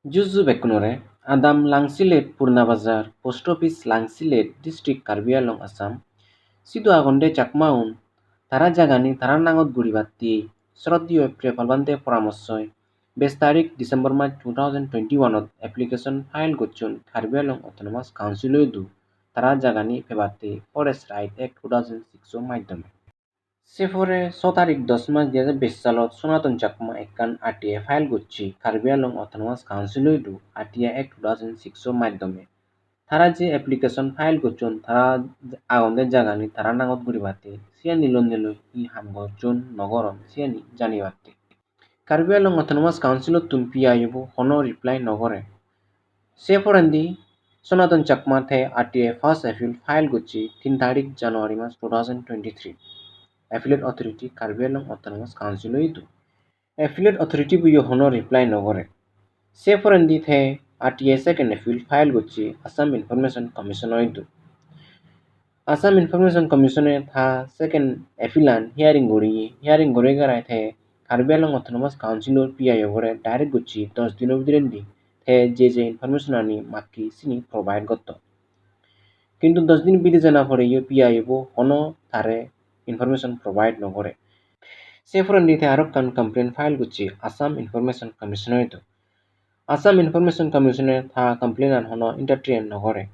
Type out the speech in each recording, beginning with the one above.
Juzu Bekunore, Adam Langsilet Purna Bazar, Post Office Langsilet, District Karbi Along Assam, Sidu Agonde Chakmaun, Tara Jagani, Taranangot Guribati, Sroddio Prepalbante Paramosoy, Best Tarik December March 2021 application file Gochun, Karbi Along Autonomous Council Du, Tara Jagani Pebate, Forest Right Act 2006 মাধ্যমে সেফরে 6 তারিখ 10 মাস 2020 সালত সনাতন চাকমা একখান RTI file করছি Karbi Anglong autonomous council দু RTI act 2006 মাধ্যমে তারা যে অ্যাপ্লিকেশন ফাইল করছেন তারা আগন্দের জাগানি তারা নাগত গুরিবাতে সিয়ানি লন্দেল ই হামগর্জন নগরম সিয়ানি জানিবাতে কার্বি আংলং অটোনমাস কাউন্সিল তুন পিআইবো হনো রিপ্লাই নগরে সেফরেন্দি সনাতন Chakma the RTI first appeal file করছি 3 তারিখ জানুয়ারি মাস 2023 Affiliate Authority Karbi Anglong Autonomous Council itu. Affiliate Authority bu yo hono reply nogore. Se forendi the RTA second appeal file gochi Assam Information Commission itu. Assam Information Commission tha second appealan hearing gori garai the Karbi Anglong Autonomous Council PIO gore direct gochi 10 dino bidirendi the je information ani makki sini provide gotto. কিন্তু 10 দিন বিধি জানা পরে you পিআইবো হনো তারে information provide নগরে সেফরন্দিতে আরব কান complain file গুছি আসাম ইনফরমেশন কমিশনার তো আসাম ইনফরমেশন কমিশনার থা কমপ্লেন আন হনো ইন্টারট্রিয়েন নগরে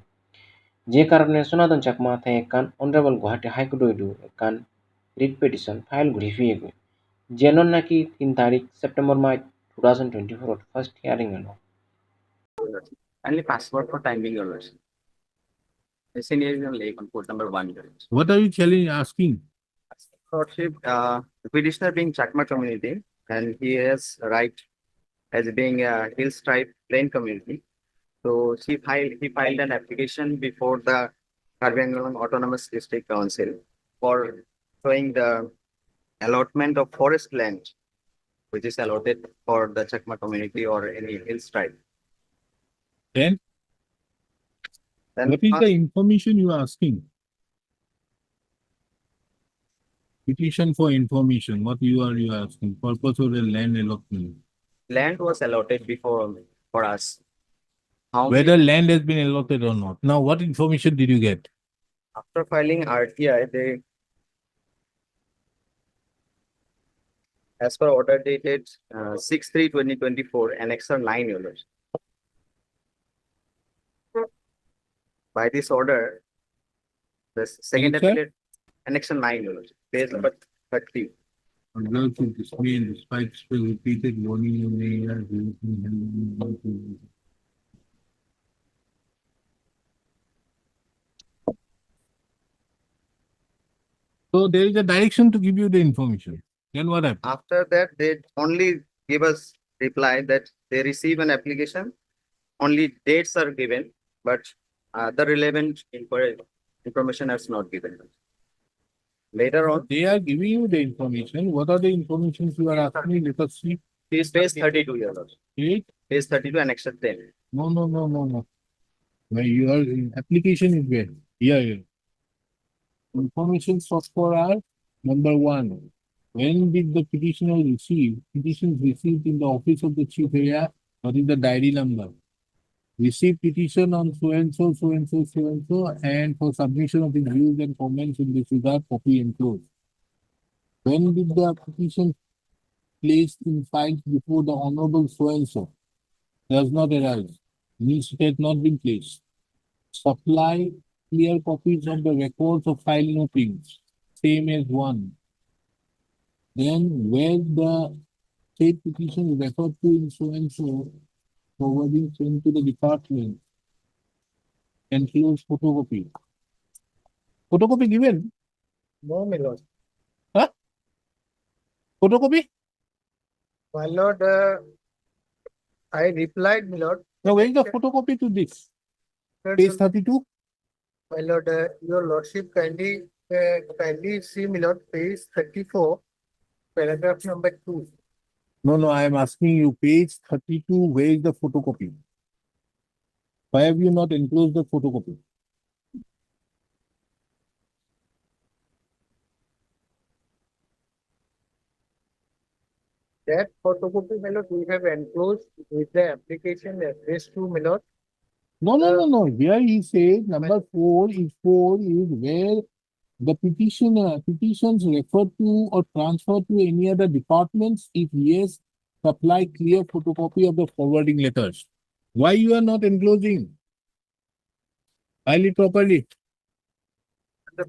যে কারণে সনাতন চাকমা থে কান অনারেবল গুয়াহাটি হাইকোর্ট দু কান রিট পিটিশন ফাইল ঘুরি ফিয়ে গই যেন নাকি 3 তারিখ সেপ্টেম্বর মাস 2024 ফার্স্ট হিয়ারিং হলো Only passport for time being always. The senior is only on port number 1. What are you asking? Courtship, the petitioner being Chakma community, and he has right as being a hill stripe plain community. So he filed an application before the Karbi Anglong Autonomous District Council for showing the allotment of forest land, which is allotted for the Chakma community or any hill stripe. Then what is the information you are asking? Petition for information. What you are asking? Purpose of the land allotment. Land was allotted before for us. Whether land has been allotted or not. Now, what information did you get? After filing RTI, they, as per order dated 6/3/2024, Annexer 9 units. By this order, the second Annexer? affiliate, Annexer 9 units, page number 30. Observe to display and despite repeated warning you may have So there is a direction to give you the information. Then what happened? After that, they only give us reply that they receive an application. Only dates are given, but the relevant information is not given. Later on, They are giving you the information. What are the information you are asking? Let us see. this page 32 years. Eight? Page 32, Annexer 10. No. Where you are application is where? Here. Information software are number 1. When did the petitioner receive? Petitions received in the office of the chief area. What is the diary number? Receive petition on so and so, and for submission of the views and comments in this regard, copy enclosed. When did the petition placed in files before the honorable so and so? Does not arise. Means it has not been placed. Supply clear copies of the records of filing openings, same as 1. Then where the state petition is referred to in so and so, forwarding sent to the department, enclosed photocopy. Photocopy given? No, my lord. Huh? Photocopy? My lord, I replied, my lord. Now where is the photocopy to this? Page 32? My lord, your lordship kindly see, my lord, page 34, paragraph number 2. No, I am asking you, page 32, where is the photocopy? Why have you not enclosed the photocopy? That photocopy, my lord, we have enclosed with the application address to, my lord. No. Here he says number 4 is where the petitions refer to or transfer to any other departments. If yes, supply clear photocopy of the forwarding letters. Why you are not enclosing? File it properly. The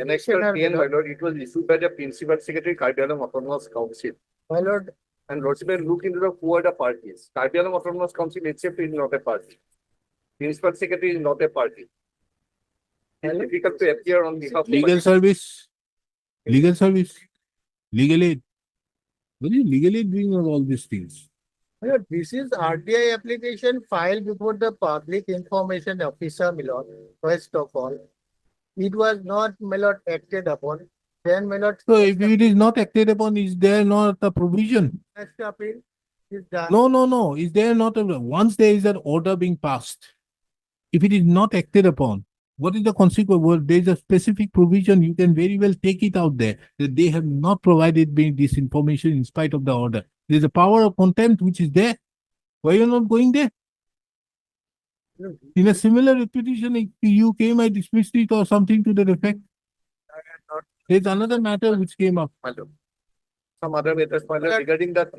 annexure 10, my lord, it was issued by the Principal Secretary, KARBI Autonomous Council. My lord, And Lordship will look into the who are the parties. KARBI Autonomous Council itself is not a party. Principal Secretary is not a party. It's difficult to appear on behalf of Legal service. Legal service. Legal aid. What is legal aid doing on all these things? my lord, this is RTI application filed before the Public Information Officer, my lord. First of all, it was not, my lord, acted upon. Then, my lord, So if it is not acted upon, is there not a provision? first appeal is done. No. Is there not a once there is an order being passed? If it is not acted upon, what is the consequence? Well, there is a specific provision. You can very well take it out there that they have not provided me this information in spite of the order. There is a power of contempt which is there. Why you are not going there? In a similar petition, if you came, I dismissed it or something to that effect. There is another matter which came up. some other matters, my lord, regarding that.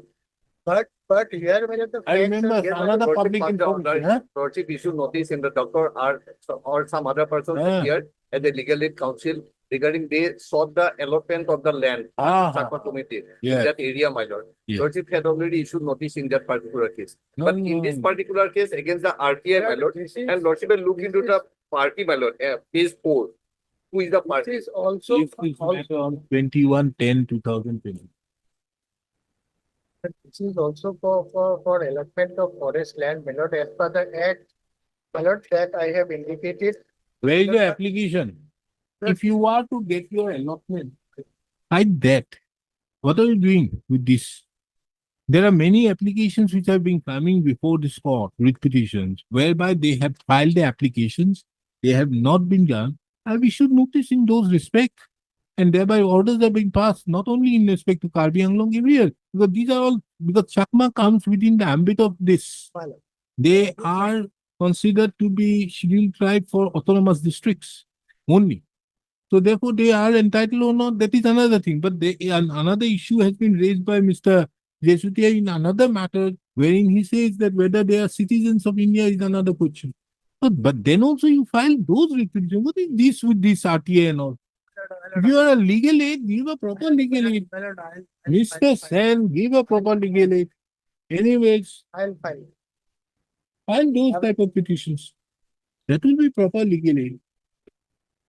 But here, my lord, the I facts remember are- Here, my another lord, public Lordship information. Huh? Lordship issued notice in the doctor or some other persons Ah. here at the Legal Aid Council regarding they sought the allotment of the land. Chakma committee Yes. in that area, my lord. Yes. Lordship had already issued notice in that particular case. No, But in this particular case, against the RTI, my lord, This is- and Lordship will look into the party, my lord, phase 4. Who is the This party? is also, This is matter on 21/10/2020. this is also for allotment of forest land, my lord, as per the act, my lord, that I have indicated. Where is the application? If you are to get your allotment, hide that. What are you doing with this? There are many applications which have been coming before this court with petitions, whereby they have filed the applications, they have not been done, and we should notice in those respect. And thereby orders are being passed, not only in respect to KARBI ANGLONG area, because these are all, because Chakma comes within the ambit of this. My lord. They are considered to be scheduled tribe for autonomous districts only. So therefore they are entitled or not, that is another thing. But another issue has been raised by Mr. Jesutia in another matter, wherein he says that whether they are citizens of India is another question. But then also you file those petitions. What is this with this RTA and all? If you are a legal aid, give a proper legal aid. My lord, Mr. Sen, give a proper legal aid. Anyways, I'll file. file those type of petitions. That will be proper legal aid.